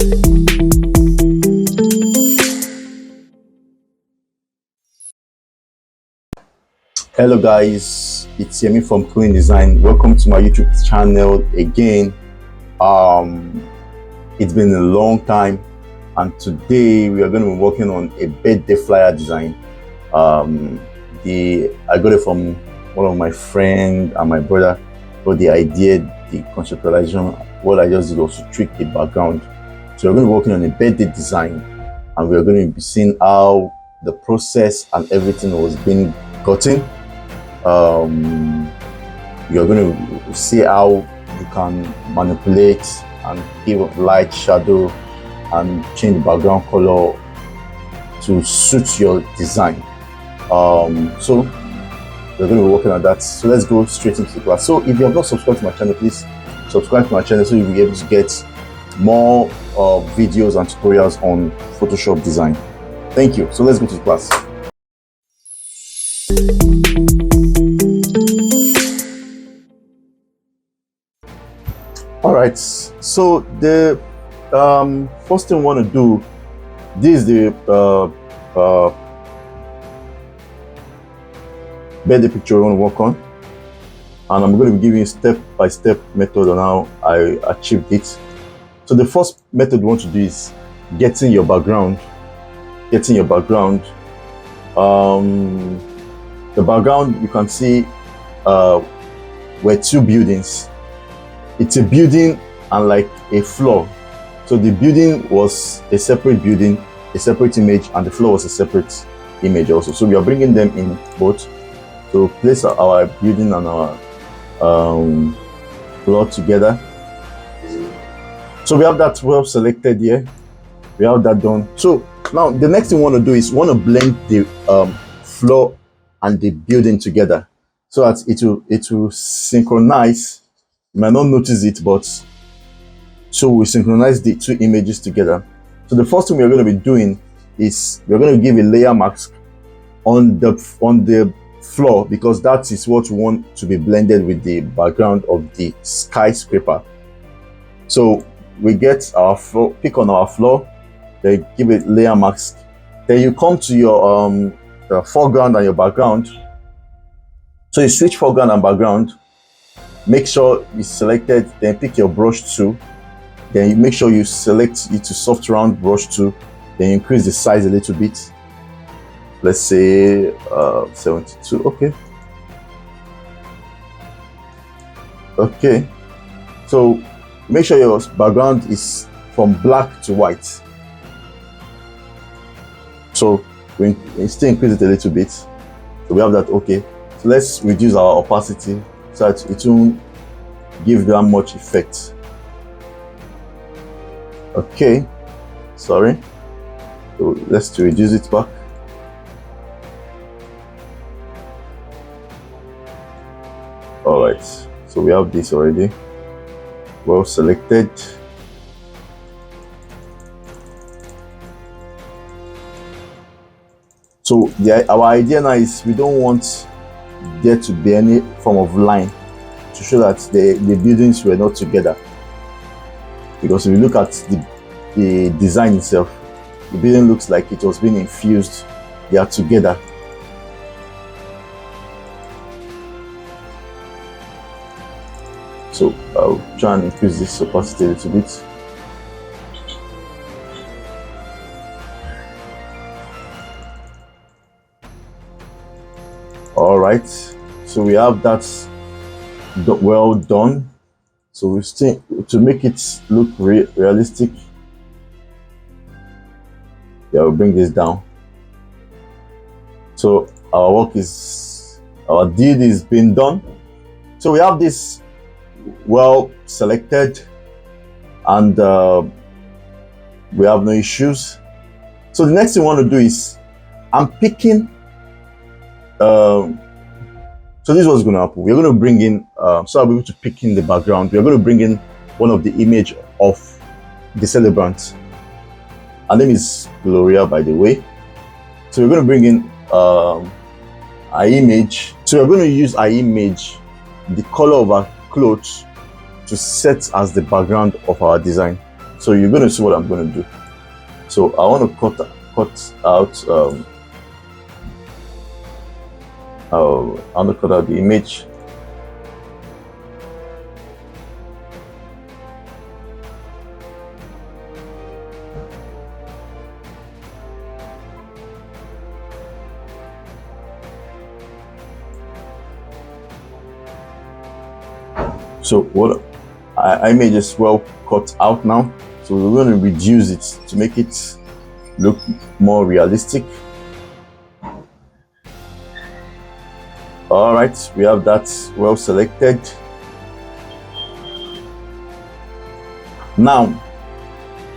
Hello guys, it's Yemi from Clean Design. Welcome to my YouTube channel again. It's been a long time, and today we are going to be working on a birthday flyer design. I got it from one of my friends and my brother. But the idea, the conceptualization, what I just did was to tweak the background. So we're going to be working on a birthday design, and we're going to be seeing how the process and everything was being gotten. You're going to see how you can manipulate and give light, shadow, and change the background color to suit your design. So we're going to be working on that. So let's go straight into the class. So if you have not subscribed to my channel, please subscribe to my channel so you'll be able to get more videos and tutorials on Photoshop design. Thank you. So let's go to the class. All right, so the first thing we want to do, this is the birthday picture we want to work on, and I'm going to be giving you step-by-step method on how I achieved it. So the first method we want to do is getting your background. The background, you can see were two buildings. It's a building and like a floor. So the building was a separate building, a separate image, and the floor was a separate image also. So we are bringing them in both to place our building and our floor together. So we have that well selected here. We have that done. So now the next thing we want to do is we want to blend the floor and the building together so that it will synchronize. You might not notice it, but so we synchronize the two images together. So the first thing we're going to be doing is we're going to give a layer mask on the floor, because that is what we want to be blended with the background of the skyscraper. So we get our floor, pick on our floor, then give it layer mask. Then you come to your foreground and your background. So you switch foreground and background. Make sure you selected, then pick your brush tool. Then you make sure you select it to soft round brush tool. Then you increase the size a little bit. Let's say 72. Okay. So make sure your background is from black to white. So we still increase it a little bit. So we have that. Okay. So let's reduce our opacity so that it won't give that much effect. Okay, sorry. So let's reduce it back. All right, so we have this already well selected. So our idea now is we don't want there to be any form of line to show that the buildings were not together, because if you look at the design itself, the building looks like it was being infused. They are together. So I'll try and increase this opacity a little bit. All right, so we have that well done. So we still, to make it look realistic, yeah, we'll bring this down. So our deed is being done. So we have this well selected, and we have no issues. So the next thing we want to do is I'm picking. So this is what's going to happen. We're going to bring in, so I'll be able to pick in the background. We're going to bring in one of the image of the celebrant. Her name is Gloria, by the way. So we're going to bring in our image. So we're going to use our image, the color of our clothes, to set as the background of our design. So you're going to see what I'm going to do. So I want to cut out I want to cut out the image. So what our image is well cut out now. So we're going to reduce it to make it look more realistic. All right, we have that well selected. Now,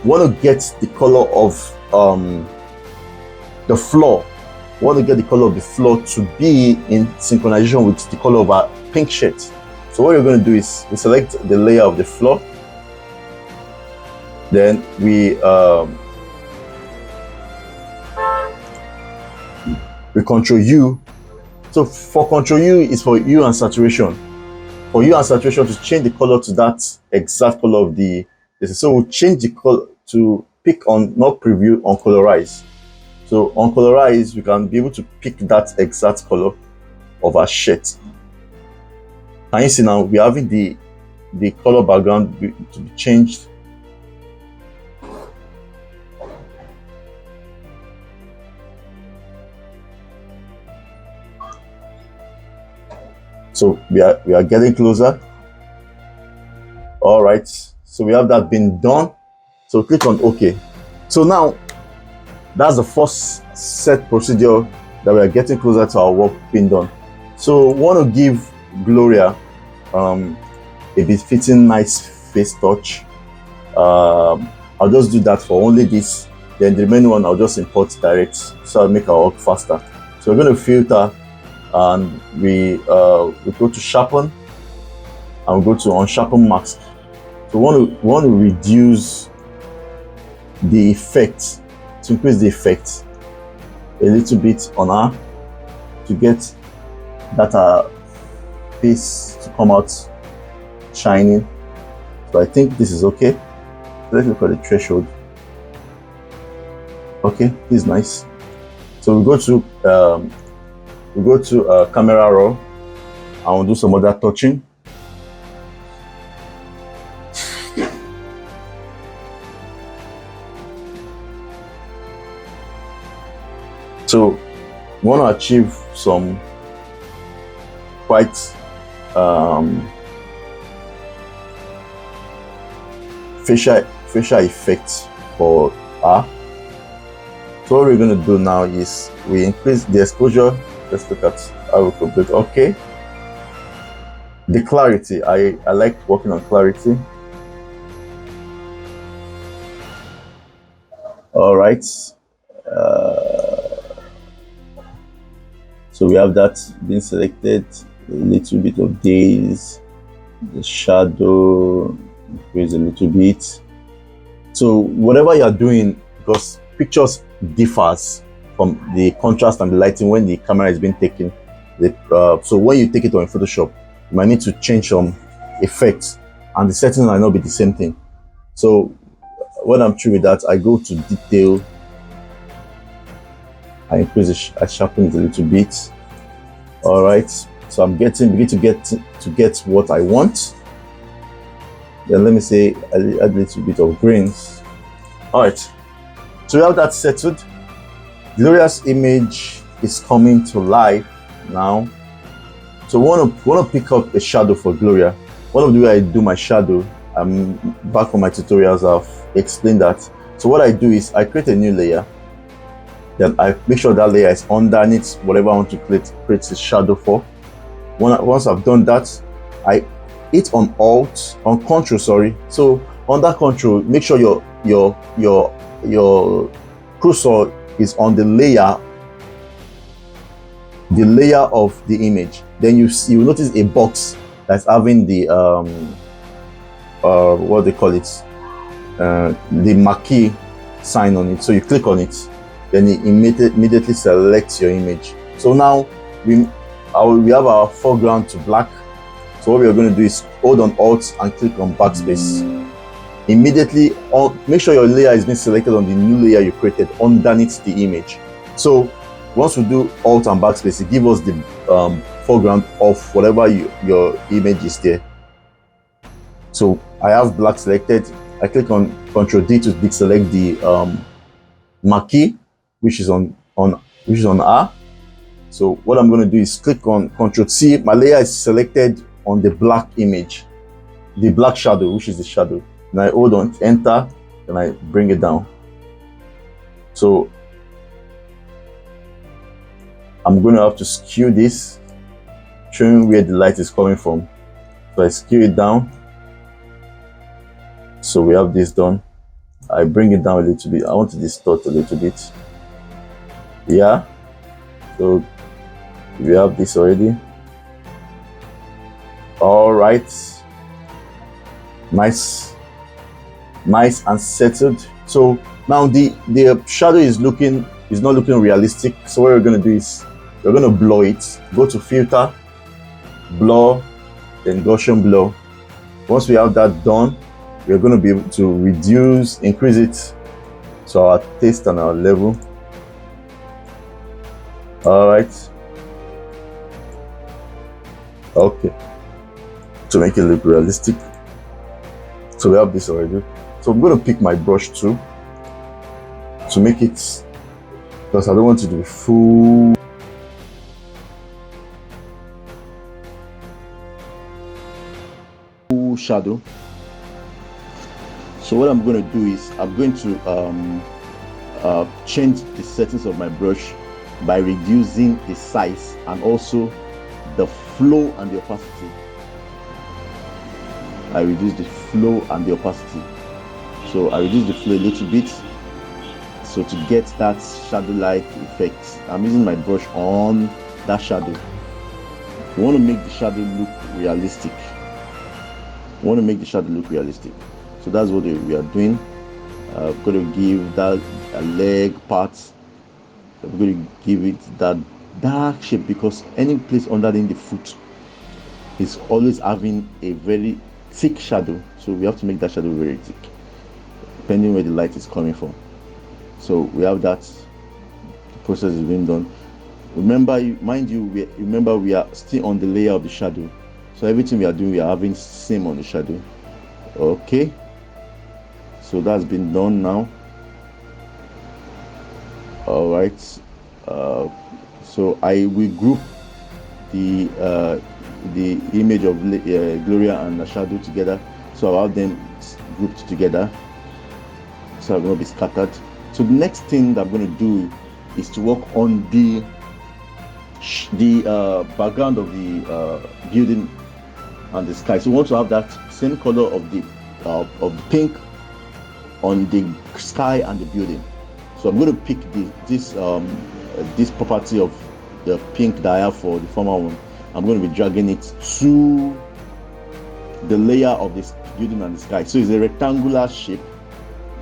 want to get the color of the floor. Want to get the color of the floor to be in synchronization with the color of our pink shirt. So what we're going to do is we select the layer of the floor. Then we Control U. So for Control U is for hue and saturation. For hue and saturation to change the color to that exact color of the. So we'll change the color to pick on, not preview, on colorize. So on colorize, we can be able to pick that exact color of our shirt. Can you see now we're having the color background to be changed. So we are getting closer. All right, so we have that been done. So click on OK. So now that's the first set procedure that we are getting closer to our work being done. So want to give Gloria a befitting nice face touch. I'll just do that for only this. Then the remaining one I'll just import direct, so I'll make our work faster. So we're going to filter, and we go to sharpen, and we go to unsharpen mask. So we want to reduce the effect, to increase the effect a little bit on her, to get that face to come out shining. So I think this is okay. Let's look at the threshold. Okay, this is nice. So we go to camera raw, and we'll do some other touching. So we want to achieve some quite facial effects for her. So what we're going to do now is we increase the exposure. Let's look at how we could do it. Okay. The clarity. I like working on clarity. All right. So we have that being selected. A little bit of days, the shadow, increase a little bit. So whatever you are doing, because pictures differs from the contrast and the lighting when the camera is being taken. So when you take it on Photoshop, you might need to change some effects, and the settings might not be the same thing. So when I'm through with that, I go to detail. I increase I sharpen it a little bit. All right, so I'm begin to get what I want. Then let me say I add a little bit of greens. All right, so we have that settled. Gloria's image is coming to life now. So want to pick up a shadow for Gloria. One of the way I do my shadow, I'm back on my tutorials, I've explained that. So what I do is I create a new layer. Then I make sure that layer is underneath whatever I want to create a shadow for. Once I've done that, I hit on Control, sorry. So under Control, make sure your cursor is on the layer of the image. Then you will notice a box that's having the what they call it, the marquee sign on it. So you click on it, then it immediately selects your image. So now we have our foreground to black. So what we are going to do is hold on Alt and click on backspace. immediately on, make sure your layer is being selected on the new layer you created underneath the image. So once we do Alt and backspace, it gives us the foreground of whatever your image is there. So I have black selected. I click on Ctrl D to deselect the marquee, which is on R. So what I'm going to do is click on Ctrl C. My layer is selected on the black image, the black shadow, which is the shadow. And I hold on, enter, and I bring it down. So I'm going to have to skew this, showing where the light is coming from. So I skew it down. So we have this done. I bring it down a little bit. I want to distort a little bit. Yeah. So we have this already. All right. Nice and settled. So now the shadow is not looking realistic. So what we're going to do is we're going to blur it. Go to filter, blur, then Gaussian blur. Once we have that done, we're going to be able to reduce, increase it to our taste and our level. All right. Okay. To make it look realistic. So we have this already. So I'm going to pick my brush tool to make it, because I don't want it to be full. Shadow. So what I'm going to do is I'm going to change the settings of my brush by reducing the size and also the flow and the opacity. I reduce the flow and the opacity. So I reduce the flow a little bit, so to get that shadow-like effect. I'm using my brush on that shadow. We want to make the shadow look realistic. So that's what we are doing. I'm going to give that a leg part. I'm going to give it that dark shape, because any place underneath the foot is always having a very thick shadow. So we have to make that shadow very thick, depending where the light is coming from. So we have that. The process is being done. Remember, we are still on the layer of the shadow. So everything we are doing, we are having same on the shadow. Okay. So that's been done now. All right. So I will group the image of Gloria and the shadow together. So I'll have them grouped together, so I'm going to be scattered. So the next thing that I'm going to do is to work on the background of the building and the sky. So we want to have that same color of the pink on the sky and the building. So I'm going to pick this property of the pink that I have for the former one. I'm going to be dragging it to the layer of this building and the sky. So it's a rectangular shape.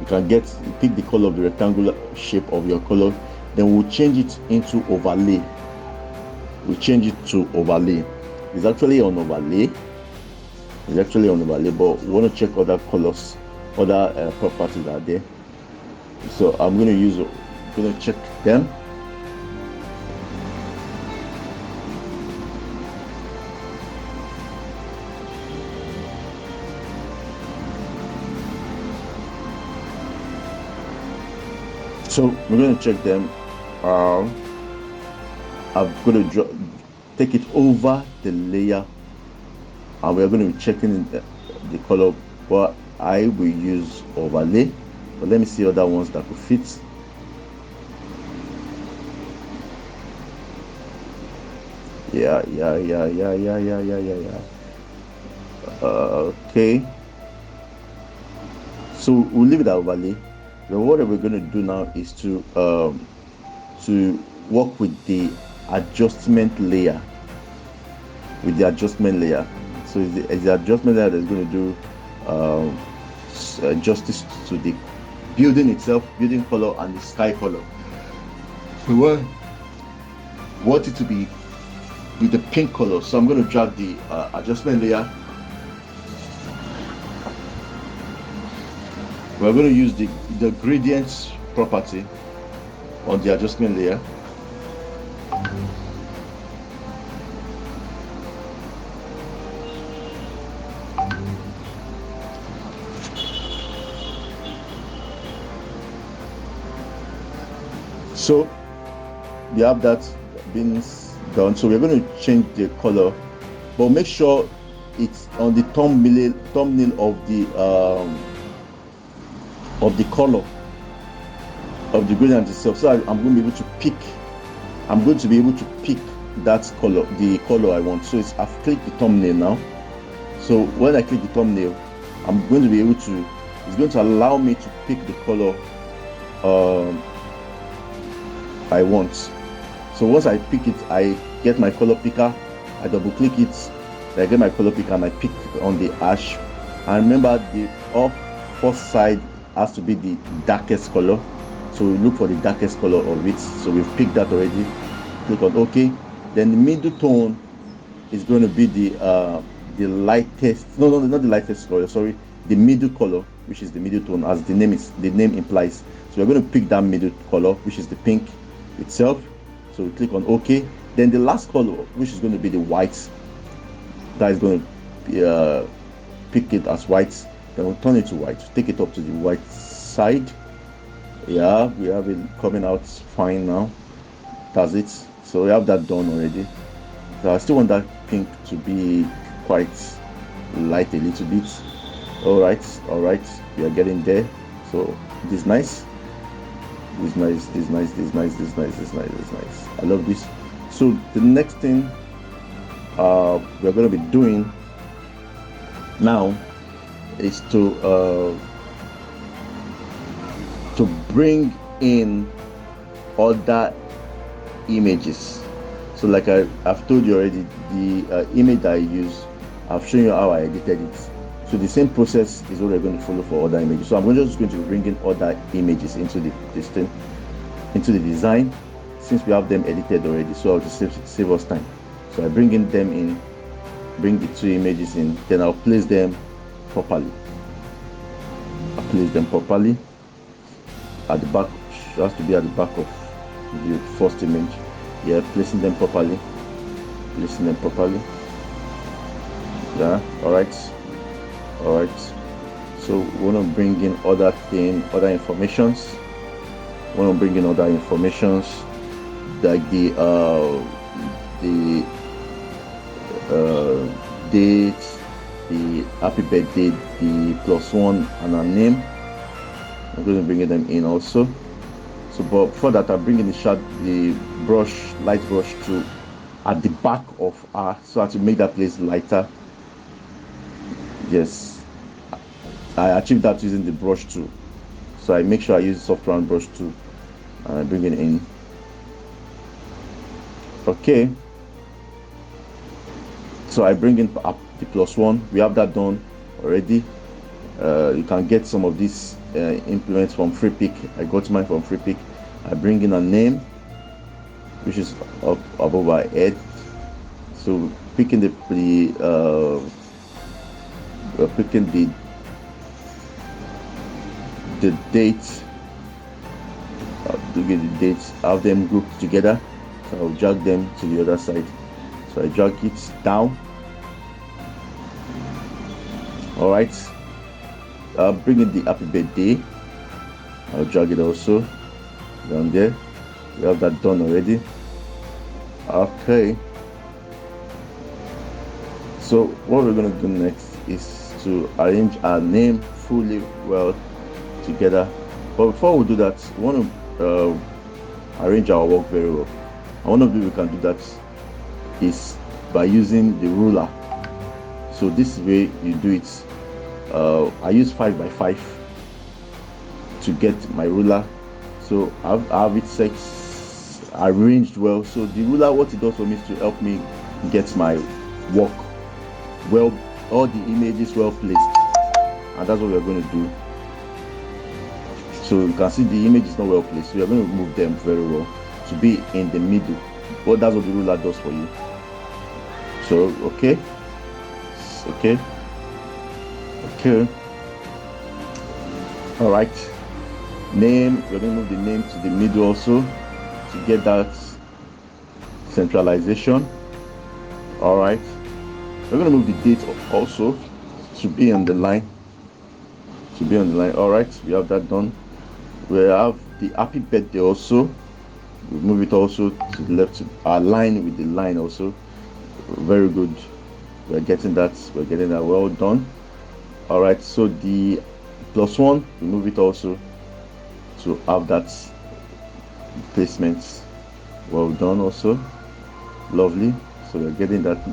You can pick the color of the rectangular shape of your color. Then we'll change it into overlay. We'll change it to overlay. It's actually on overlay. But we want to check other colors, other properties that are there. So I'm going to check them. So we're going to check them. I'm going to take it over the layer, and we're going to be checking the color, but I will use overlay. But let me see other ones that could fit. Yeah. Okay. So we'll leave it at overlay. But what we're going to do now is to work with the adjustment layer. So it's the adjustment layer that's going to do justice to the building itself, building color and the sky color. So we want it to be with the pink color. So I'm going to drag the adjustment layer we're going to use the gradients property on the adjustment layer. So we have that being done. So we're going to change the color, but make sure it's on the thumbnail of the color of the gradient itself. So I'm going to be able to pick. I'm going to be able to pick that color, the color I want. So I've clicked the thumbnail now. So when I click the thumbnail, I'm going to be able to. It's going to allow me to pick the color I want. So once I pick it, I get my color picker, I double click it, I get my color picker and I pick on the ash. And remember, the first side has to be the darkest color. So we look for the darkest color of it. So we've picked that already. Click on OK. Then the middle tone is going to be the lightest. No, not the lightest color. Sorry, the middle color, which is the middle tone, as the name implies. So we're going to pick that middle color, which is the pink itself. So we click on OK. Then the last color, which is going to be the white, that is going to pick it as white. Then we'll turn it to white, take it up to the white side. Yeah, we have it coming out fine now. That's it. So we have that done already. So I still want that pink to be quite light a little bit. All right, we are getting there. So this is nice. This is nice. I love this. So the next thing we're going to be doing now is to bring in other images. So like I've told you already, the image that I use, I've shown you how I edited it. So the same process is what we're going to follow for other images. So I'm just going to bring in other images into the design, since we have them edited already. So I'll just save us time. So I bring them in, bring the two images in, then I'll place them properly. At the back. It has to be at the back of the first image. Yeah, placing them properly. Yeah, all right. So we want to bring in other informations. Like the date, the happy birthday, the +1, and our name. I'm going to bring them in also. So, but before that, I'm bringing the light brush tool at the back of our, so as to make that place lighter. Yes, I achieved that using the brush tool. So I make sure I use the soft round brush tool and I bring it in. Okay. So I bring in up the +1. We have that done already. You can get some of these implements from FreePick. I got mine from FreePick. I bring in a name, which is up above our head. So picking the date. To get the dates, have them grouped together. So I'll drag them to the other side. So I drag it down. All right. I'll bring in the happy birthday. I'll drag it also down there. We have that done already. Okay. So what we're going to do next is to arrange our name fully well together. But before we do that, we want to arrange our work very well. And one of the way we can do that is by using the ruler. So this way you do it. I use 5x5 to get my ruler. So I have it set arranged well. So the ruler, what it does for me is to help me get my work well, all the images well placed, and that's what we are going to do. So you can see the image is not well placed, so we are going to move them very well to be in the middle. But that's what the ruler does for you. So okay. All right, name, we're going to move the name to the middle also to get that centralization. All right, we're going to move the date also to be on the line. All right, we have that done. We have the happy birthday also. We move it also to the left to align with the line also. Very good. We're getting that well done. All right, so the +1, we move it also to have that placement well done also. Lovely. So we're getting that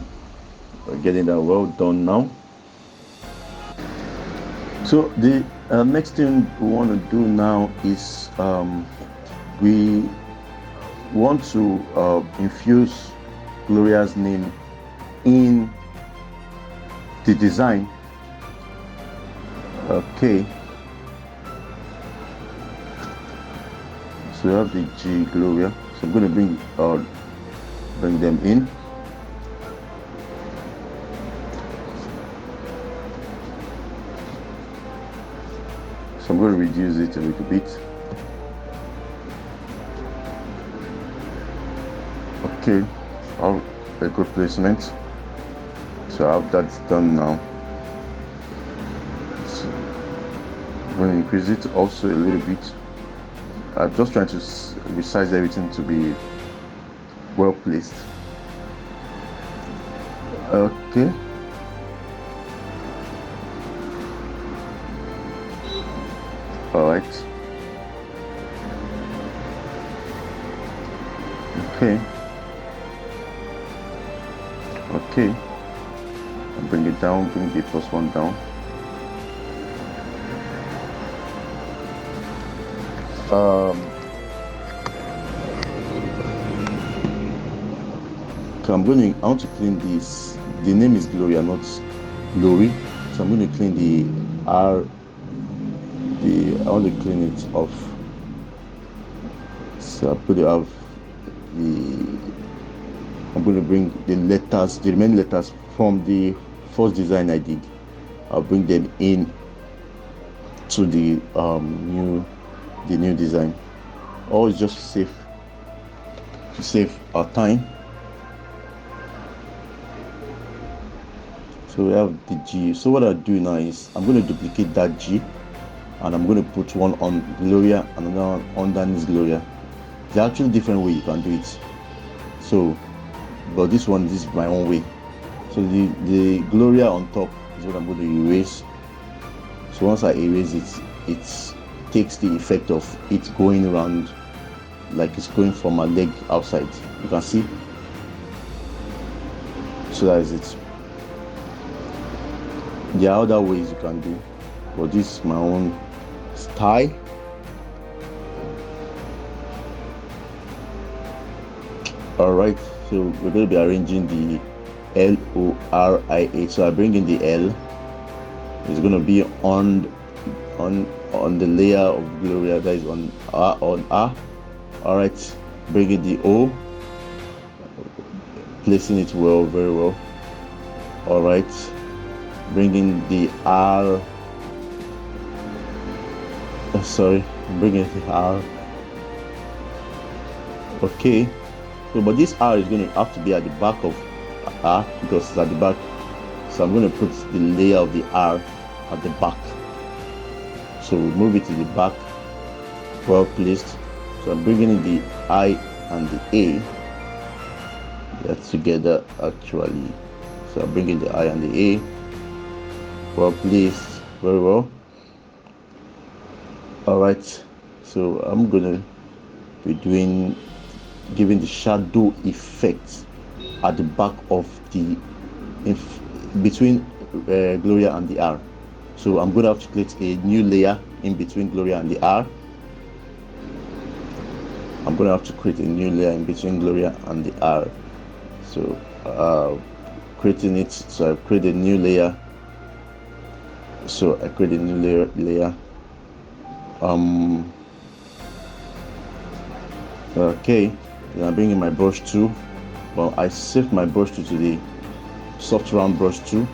well done now. So the next thing we want to do now is we want to infuse Gloria's name in the design. Okay, so we have the G Gloria, so I'm going to bring them in. So I'm going to reduce it a little bit. Okay, a good placement. So I have that done now. So I'm going to increase it also a little bit. I'm just trying to resize everything to be well placed. Okay. All right. Okay. Okay. I'll bring it down, bring the +1 down. So I want to clean this. The name is Gloria, not Glory. So I'm going to clean the R. I want to clean it off. So I'm going to bring the remaining letters from the first design I did. I'll bring them in to the new design. Always just to save our time. So we have the G. So what I'll do now is I'm going to duplicate that G, and I'm going to put one on Gloria and another one underneath Gloria. There are actually different ways you can do it. So, but this is my own way. So the Gloria on top is what I'm going to erase. So once I erase it, it takes the effect of it going around like it's going from my leg outside. You can see. So that is it. There are other ways you can do, but this is my own style. All right, so we're going to be arranging the L-O-R-I-A. So I bring in the L. It's going to be on the layer of Gloria, that is on R. All right, bring in the O, placing it well, very well. All right, bring in the R. Bring in the R. Okay. So, but this R is going to have to be at the back of R because it's at the back. So I'm going to put the layer of the R at the back. So we move it to the back, well placed. So I'm bringing in the I and the A. That's together actually. So I'm bringing the I and the A, well placed, very well. All right. So I'm going to be giving the shadow effect at the back of between Gloria and the R. So I'm going to have to create a new layer in between Gloria and the R. I'm going to have to create a new layer in between Gloria and the R. So creating it. So I create a new layer. Layer. Okay. Then I bring in my brush tool. Well, I shift my brush tool to the soft round brush tool.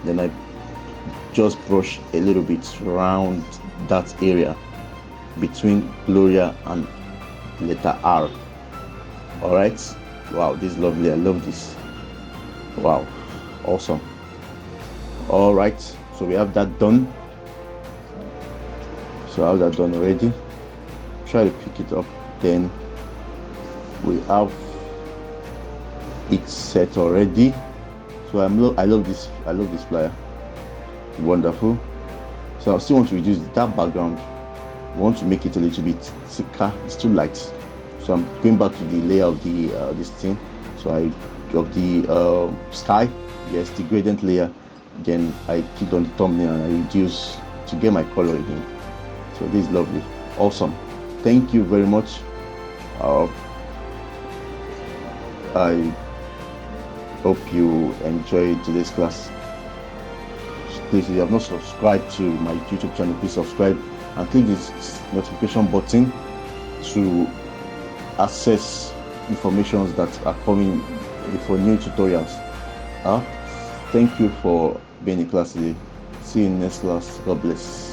Then I just brush a little bit around that area between Gloria and letter R. All right. Wow, this is lovely. I love this. Wow, awesome. All right, so we have that done. So I have that done already. Try to pick it up. Then we have it set already. So I love this flyer. Wonderful. So I still want to reduce that background. I want to make it a little bit thicker. It's too light. So I'm going back to the layer of the this thing. So I of the sky, yes, the gradient layer. Then I click on the thumbnail and I reduce to get my color again. So this is lovely. Awesome. Thank you very much. I hope you enjoyed today's class. Please, if you have not subscribed to my YouTube channel, please subscribe and click this notification button to access information that are coming for new tutorials. Thank you for being in class today. See you in next class. God bless.